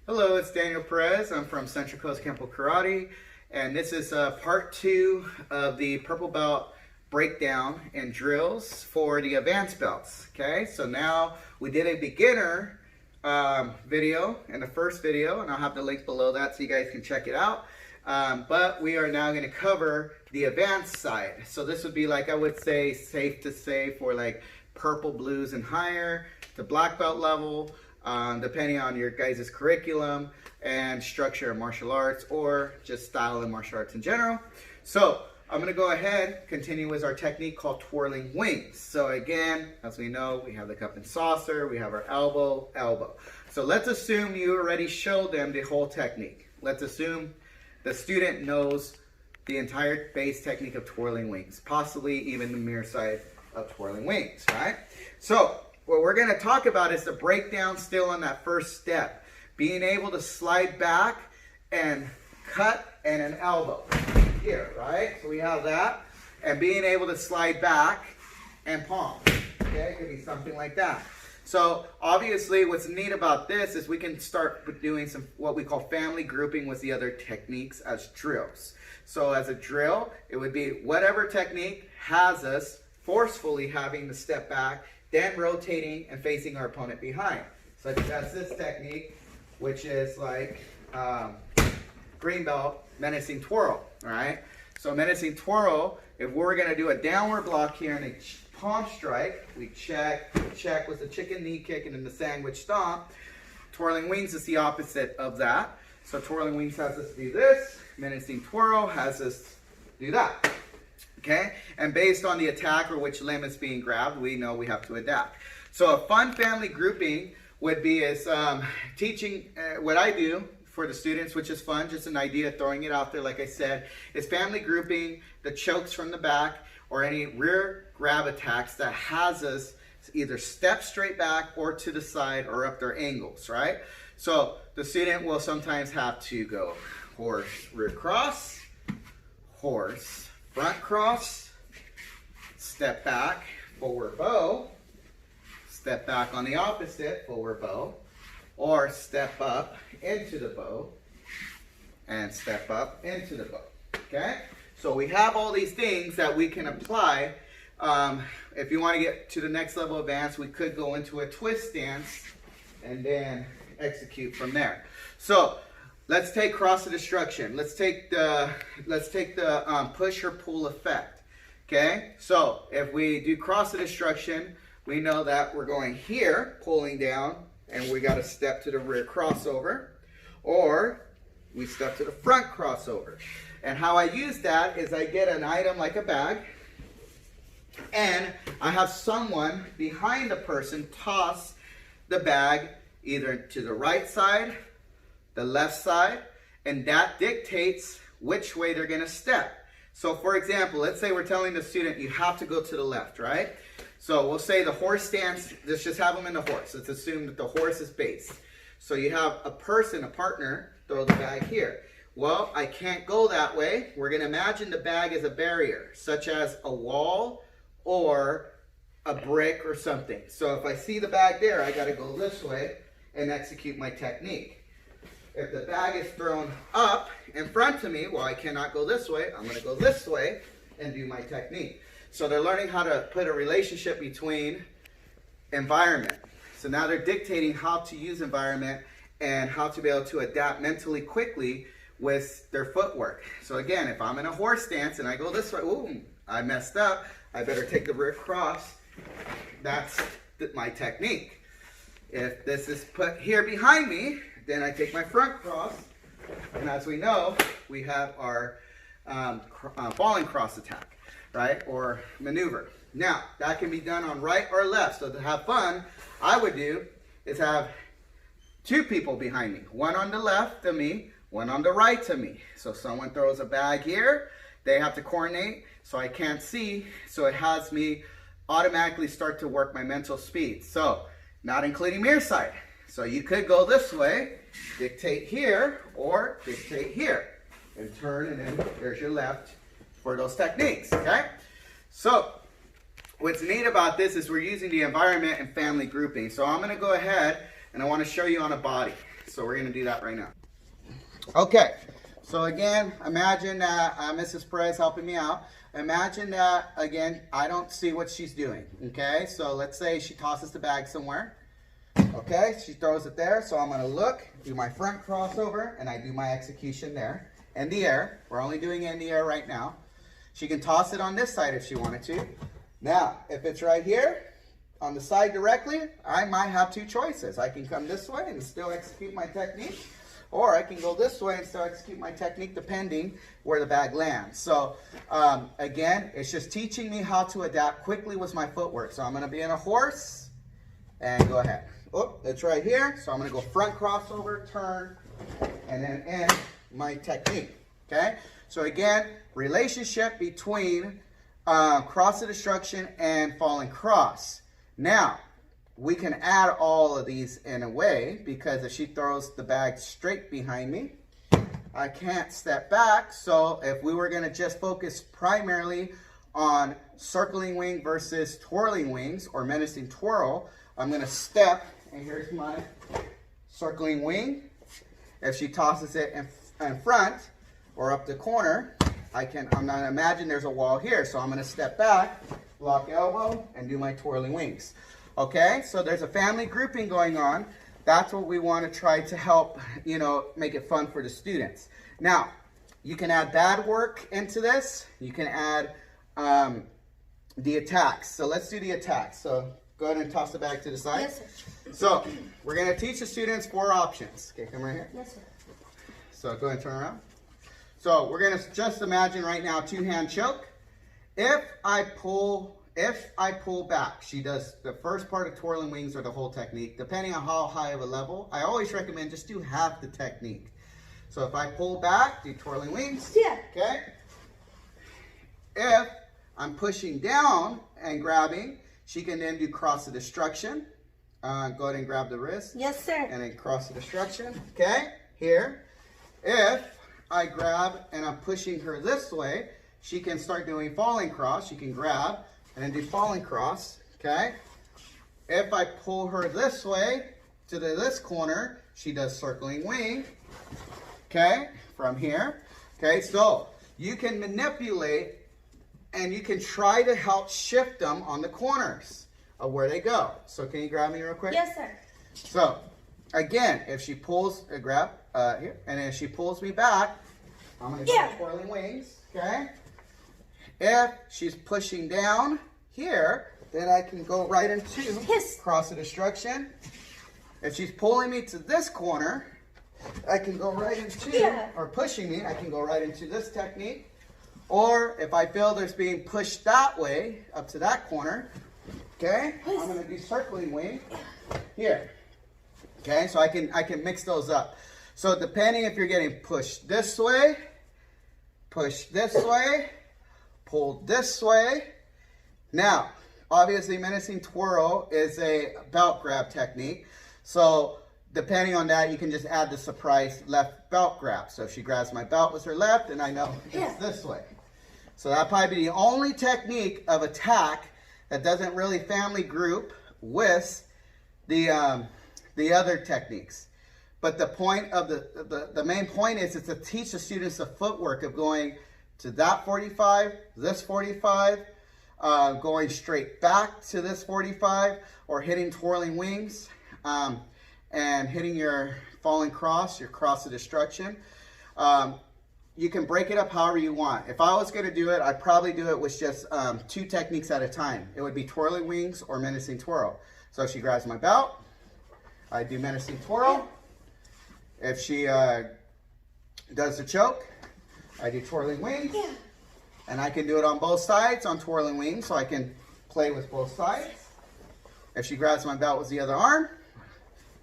Hello, it's Daniel Perez. I'm from Central Coast Kenpo Karate, and this is part 2 of the purple belt breakdown and drills for the advanced belts. Okay, so now we did a beginner video in the first video, and I'll have the link below that so you guys can check it out. But we are now going to cover the advanced side. So this would be, like, I would say, safe to say for like purple, blues, and higher to black belt level. Depending on your guys' curriculum and structure of martial arts or just style of martial arts in general. So I'm going to go ahead, continue with our technique called twirling wings. So again, as we know, we have the cup and saucer, we have our elbow, elbow. So let's assume you already showed them the whole technique. Let's assume the student knows the entire base technique of twirling wings, possibly even the mirror side of twirling wings, right? So what we're going to talk about is the breakdown still on that first step. Being able to slide back and cut and an elbow here, right? So we have that. And being able to slide back and palm. Okay, it could be something like that. So obviously what's neat about this is we can start doing some what we call family grouping with the other techniques as drills. So as a drill, it would be whatever technique has us forcefully having to step back, then rotating and facing our opponent behind. Such as this technique, which is like green belt menacing twirl, all right? So menacing twirl, if we're gonna do a downward block here and a palm strike, we check with the chicken knee kick and then the sandwich stomp. Twirling wings is the opposite of that. So twirling wings has us do this, menacing twirl has us do that. Okay, and based on the attack or which limb is being grabbed, we know we have to adapt. So a fun family grouping would be teaching what I do for the students, which is fun, just an idea, throwing it out there, like I said, is family grouping the chokes from the back or any rear grab attacks that has us either step straight back or to the side or up their angles, right? So the student will sometimes have to go horse, rear cross, horse, front cross, step back, forward bow, step back on the opposite, forward bow, or step up into the bow, and step up into the bow, okay? So we have all these things that we can apply. If you want to get to the next level advance, we could go into a twist stance and then execute from there. So let's take cross of destruction. Let's take the push or pull effect. Okay, so if we do cross of destruction, we know that we're going here, pulling down, and we got to step to the rear crossover, or we step to the front crossover. And how I use that is I get an item like a bag, and I have someone behind the person toss the bag either to the right side, the left side, and that dictates which way they're going to step. So for example, let's say we're telling the student you have to go to the left, right? So we'll say the horse stance, let's just have them in the horse. Let's assume that the horse is base. So you have a person, a partner, throw the bag here. Well, I can't go that way. We're going to imagine the bag as a barrier, such as a wall or a brick or something. So if I see the bag there, I got to go this way and execute my technique. If the bag is thrown up in front of me, well, I cannot go this way. I'm going to go this way and do my technique. So they're learning how to put a relationship between environment. So now they're dictating how to use environment and how to be able to adapt mentally quickly with their footwork. So again, if I'm in a horse stance and I go this way, ooh, I messed up. I better take the rear cross. That's my technique. If this is put here behind me, then I take my front cross, and as we know, we have our falling cross attack, right, or maneuver. Now, that can be done on right or left, so to have fun, I would do is have two people behind me, one on the left of me, one on the right of me. So someone throws a bag here, they have to coordinate, so I can't see, so it has me automatically start to work my mental speed. So, not including mirror side. So you could go this way, dictate here, or dictate here, and turn, and then there's your left for those techniques, okay? So what's neat about this is we're using the environment and family grouping. So I'm going to go ahead and I want to show you on a body. So we're gonna do that right now. Okay, so again, imagine that Mrs. Perez helping me out. Imagine that, again, I don't see what she's doing, okay? So let's say she tosses the bag somewhere. Okay, she throws it there, so I'm gonna look, do my front crossover, and I do my execution there. In the air, we're only doing it in the air right now. She can toss it on this side if she wanted to. Now, if it's right here, on the side directly, I might have two choices. I can come this way and still execute my technique, or I can go this way and still execute my technique depending where the bag lands. So again, it's just teaching me how to adapt quickly with my footwork. So I'm gonna be in a horse and go ahead. Oh, it's right here. So I'm gonna go front crossover, turn, and then end my technique, okay? So again, relationship between cross of destruction and falling cross. Now, we can add all of these in a way, because if she throws the bag straight behind me, I can't step back. So if we were gonna just focus primarily on circling wing versus twirling wings or menacing twirl, I'm gonna step, and here's my circling wing. If she tosses it in front or up the corner, I'm gonna imagine there's a wall here. So I'm gonna step back, block elbow, and do my twirling wings. Okay, so there's a family grouping going on. That's what we want to try to help, make it fun for the students. Now, you can add bad work into this. You can add the attacks. So let's do the attacks. So go ahead and toss the bag to the side. Yes, sir. So we're going to teach the students 4 options. Okay, come right here. Yes, sir. So go ahead and turn around. So we're going to just imagine right now 2-hand choke. If I pull back, she does the first part of twirling wings or the whole technique, depending on how high of a level. I always recommend just do half the technique. So if I pull back, do twirling wings. Yeah. Okay. If I'm pushing down and grabbing, she can then do cross of destruction. Go ahead and grab the wrist. Yes, sir. And then cross of destruction. Okay. Here. If I grab and I'm pushing her this way, she can start doing falling cross. She can grab and then do falling cross, okay? If I pull her this way to this corner, she does circling wing, okay? From here, okay? So you can manipulate and you can try to help shift them on the corners of where they go. So can you grab me real quick? Yes, sir. So again, if she pulls, grab here, and then if she pulls me back, I'm gonna do twirling wings, okay? If she's pushing down here, then I can go right into cross of destruction. If she's pulling me to this corner, I can go right into, or pushing me, I can go right into this technique. Or if I feel there's being pushed that way, up to that corner, okay, I'm gonna do circling wing here. Okay, so I can mix those up. So depending if you're getting pushed this way, push this way, pull this way. Now, obviously menacing twirl is a belt grab technique. So depending on that, you can just add the surprise left belt grab. So if she grabs my belt with her left, and I know it's this way. So that'd probably be the only technique of attack that doesn't really family group with the other techniques. But the point of the main point is to teach the students the footwork of going to that 45, this 45, going straight back to this 45, or hitting twirling wings, and hitting your falling cross, your cross of destruction. You can break it up however you want. If I was going to do it, I'd probably do it with just 2 techniques at a time. It would be twirling wings or menacing twirl. So if she grabs my belt, I do menacing twirl. If she does the choke, I do twirling wings, and I can do it on both sides on twirling wings, so I can play with both sides. If she grabs my belt with the other arm,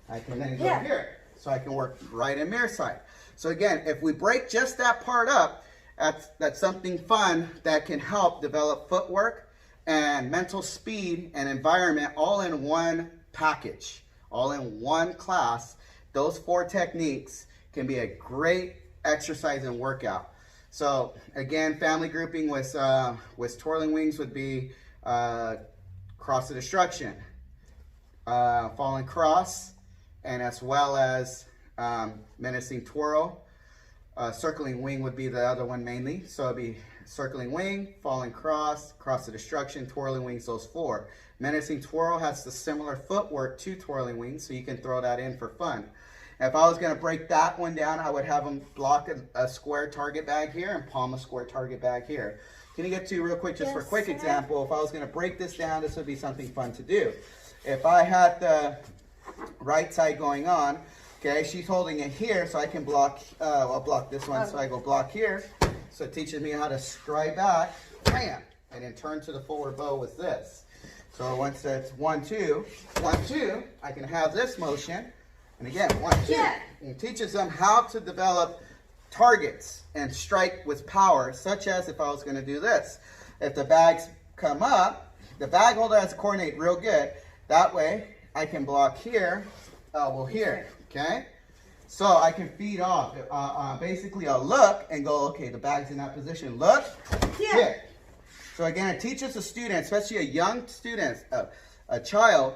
I can then go here, so I can work right and mirror side. So again, if we break just that part up, that's something fun that can help develop footwork and mental speed and environment all in one package, all in one class. Those 4 techniques can be a great exercise and workout. So again, family grouping with twirling wings would be cross of destruction, falling cross, and as well as menacing twirl. Circling wing would be the other one mainly. So it'd be circling wing, falling cross, cross of destruction, twirling wings, those 4. Menacing twirl has the similar footwork to twirling wings, so you can throw that in for fun. If I was going to break that one down, I would have them block a square target bag here and palm a square target bag here. Can you get to real quick, just for a quick example, if I was going to break this down, this would be something fun to do. If I had the right side going on, okay, she's holding it here, so I can block, I'll block this one, so I go block here. So it teaches me how to stride back, bam, and then turn to the forward bow with this. So once it's 1, 2, 1, 2, I can have this motion, and again, 1, 2. And it teaches them how to develop targets and strike with power, such as if I was going to do this. If the bags come up, the bag holder has to coordinate real good. That way, I can block here, here, okay? So I can feed off. Basically, I'll look and go, okay, the bag's in that position. Look, hit. So again, it teaches a student, especially a young student, a child,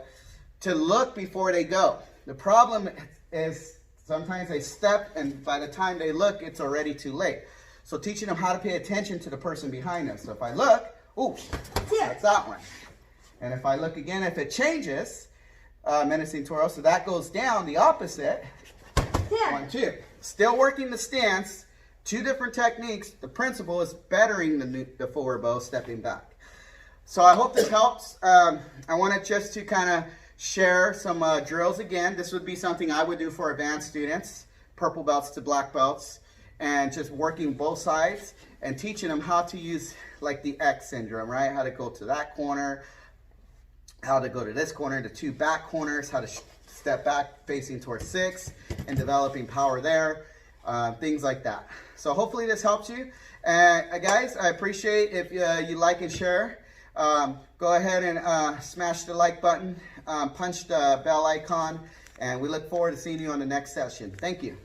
to look before they go. The problem is sometimes they step, and by the time they look, it's already too late. So teaching them how to pay attention to the person behind them. So if I look, ooh, that's that one. And if I look again, if it changes, menacing twirl, so that goes down the opposite. 1, 2. Still working the stance, 2 different techniques. The principle is bettering the forward bow, stepping back. So I hope this helps. I wanted just to kind of share some drills again. This would be something I would do for advanced students, purple belts to black belts, and just working both sides and teaching them how to use like the X syndrome, right? How to go to that corner, how to go to this corner, the 2 back corners, how to step back facing towards 6 and developing power there, things like that. So hopefully this helps you. Guys, I appreciate if you like and share. Go ahead and smash the like button, punch the bell icon, and we look forward to seeing you on the next session. Thank you.